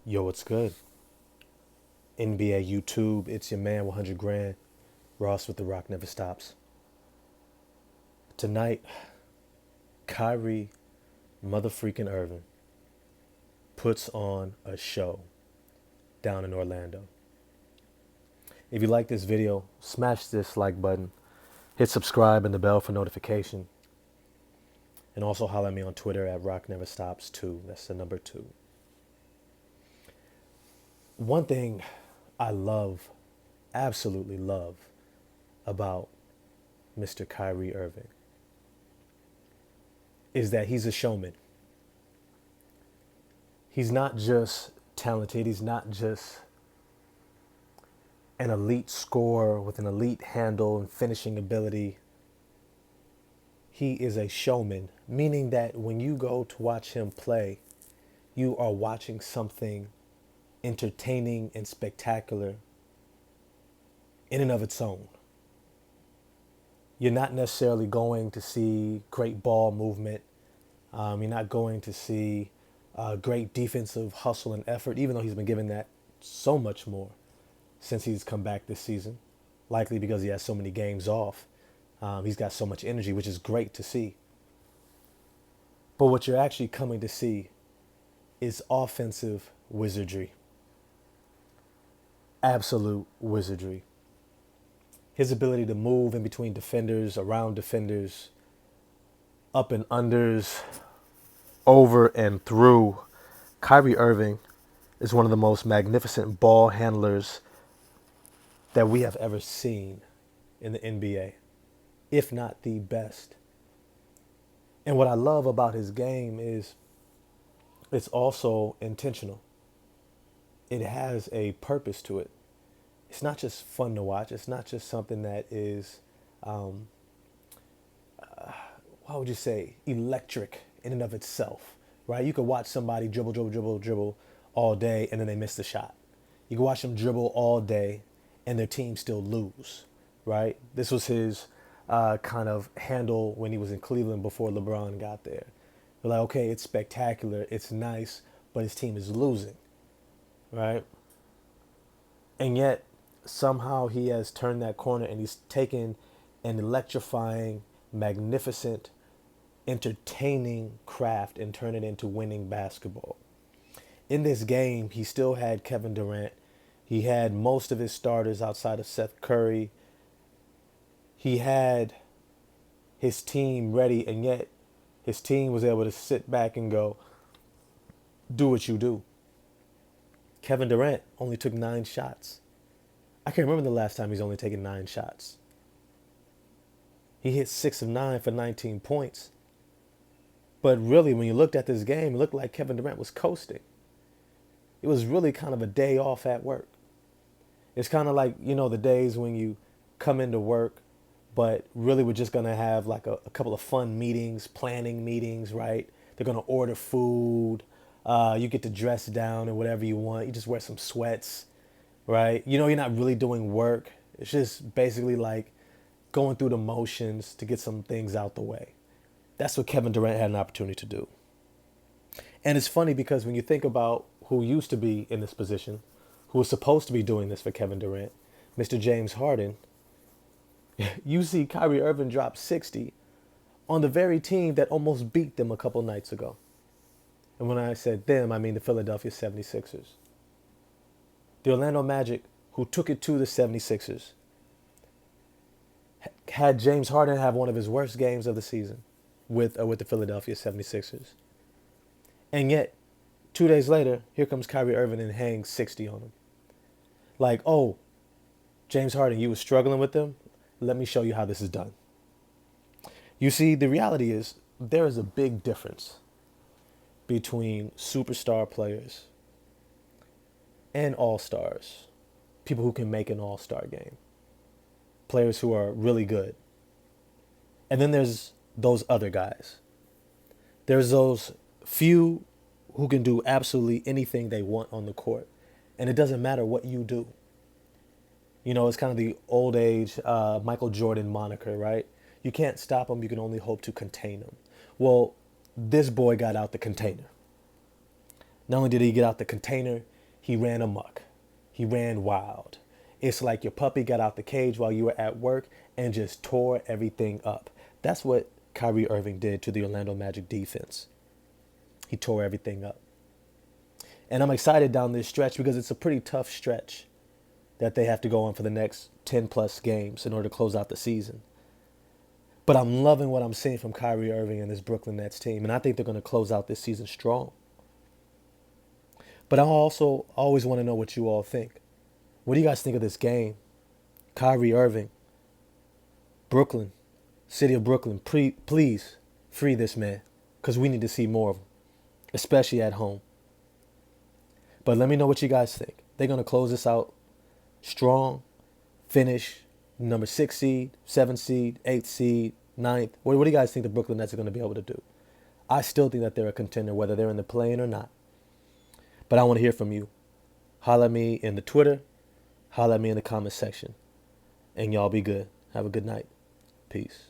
Yo, what's good? NBA YouTube, it's your man 100 grand. Ross with The Rock Never Stops. Tonight, Kyrie motherfreaking Irving puts on a show down in Orlando. If you like this video, smash this like button, hit subscribe and the bell for notification, and also holler at me on Twitter at Rock Never Stops 2. That's the number 2. One thing I love, absolutely love, about Mr. Kyrie Irving is that he's a showman. He's not just talented, he's not just an elite scorer with an elite handle and finishing ability. He is a showman, meaning that when you go to watch him play, you are watching something entertaining and spectacular in and of its own. You're not necessarily going to see great ball movement. You're not going to see great defensive hustle and effort, even though he's been given that so much more since he's come back this season, likely because he has so many games off. He's got so much energy, which is great to see. But what you're actually coming to see is offensive wizardry, absolute wizardry. His ability to move in between defenders, around defenders, up and unders, over and through. Kyrie Irving is one of the most magnificent ball handlers that we have ever seen in the NBA, if not the best. And what I love about his game is it's also intentional. It has a purpose to it. It's not just fun to watch. It's not just something that is, how would you say, electric in and of itself, right? You could watch somebody dribble, dribble, dribble, dribble all day and then they miss the shot. You can watch them dribble all day and their team still lose, right? This was his kind of handle when he was in Cleveland before LeBron got there. They're like, okay, it's spectacular, it's nice, but his team is losing, right? And yet, somehow he has turned that corner and he's taken an electrifying, magnificent, entertaining craft and turned it into winning basketball. In this game, he still had Kevin Durant. He had most of his starters outside of Seth Curry. He had his team ready, and yet his team was able to sit back and go, do what you do. Kevin Durant only took 9 shots. I can't remember the last time he's only taken 9 shots. He hit 6 of 9 for 19 points. But really, when you looked at this game, it looked like Kevin Durant was coasting. It was really kind of a day off at work. It's kind of like, the days when you come into work, but really we're just going to have like a couple of fun meetings, planning meetings, right? They're going to order food. You get to dress down and whatever you want. You just wear some sweats, right? You're not really doing work. It's just basically like going through the motions to get some things out the way. That's what Kevin Durant had an opportunity to do. And it's funny because when you think about who used to be in this position, who was supposed to be doing this for Kevin Durant, Mr. James Harden, you see Kyrie Irving drop 60 on the very team that almost beat them a couple nights ago. And when I said them, I mean the Philadelphia 76ers. The Orlando Magic, who took it to the 76ers, had James Harden have one of his worst games of the season with the Philadelphia 76ers. And yet, 2 days later, here comes Kyrie Irving and hangs 60 on him. Like, oh, James Harden, you were struggling with them? Let me show you how this is done. You see, the reality is there is a big difference between superstar players and all-stars, people who can make an all-star game, players who are really good. And then there's those other guys. There's those few who can do absolutely anything they want on the court. And it doesn't matter what you do. It's kind of the old age Michael Jordan moniker, right? You can't stop him. You can only hope to contain him. Well, this boy got out the container. Not only did he get out the container, He ran amok. He ran wild. It's like your puppy got out the cage while you were at work and just tore everything up. That's what Kyrie Irving did to the Orlando Magic defense. He tore everything up. And I'm excited down this stretch because it's a pretty tough stretch that they have to go on for the next 10 plus games in order to close out the season. But I'm loving what I'm seeing from Kyrie Irving and this Brooklyn Nets team. And I think they're going to close out this season strong. But I also always want to know what you all think. What do you guys think of this game? Kyrie Irving, Brooklyn, city of Brooklyn, please free this man because we need to see more of him, especially at home. But let me know what you guys think. They're going to close this out strong, finish number 6 seed, 7 seed, 8 seed, 9th. What do you guys think the Brooklyn Nets are going to be able to do? I still think that they're a contender, whether they're in the play-in or not. But I want to hear from you. Holla at me in the Twitter. Holla at me in the comment section. And y'all be good. Have a good night. Peace.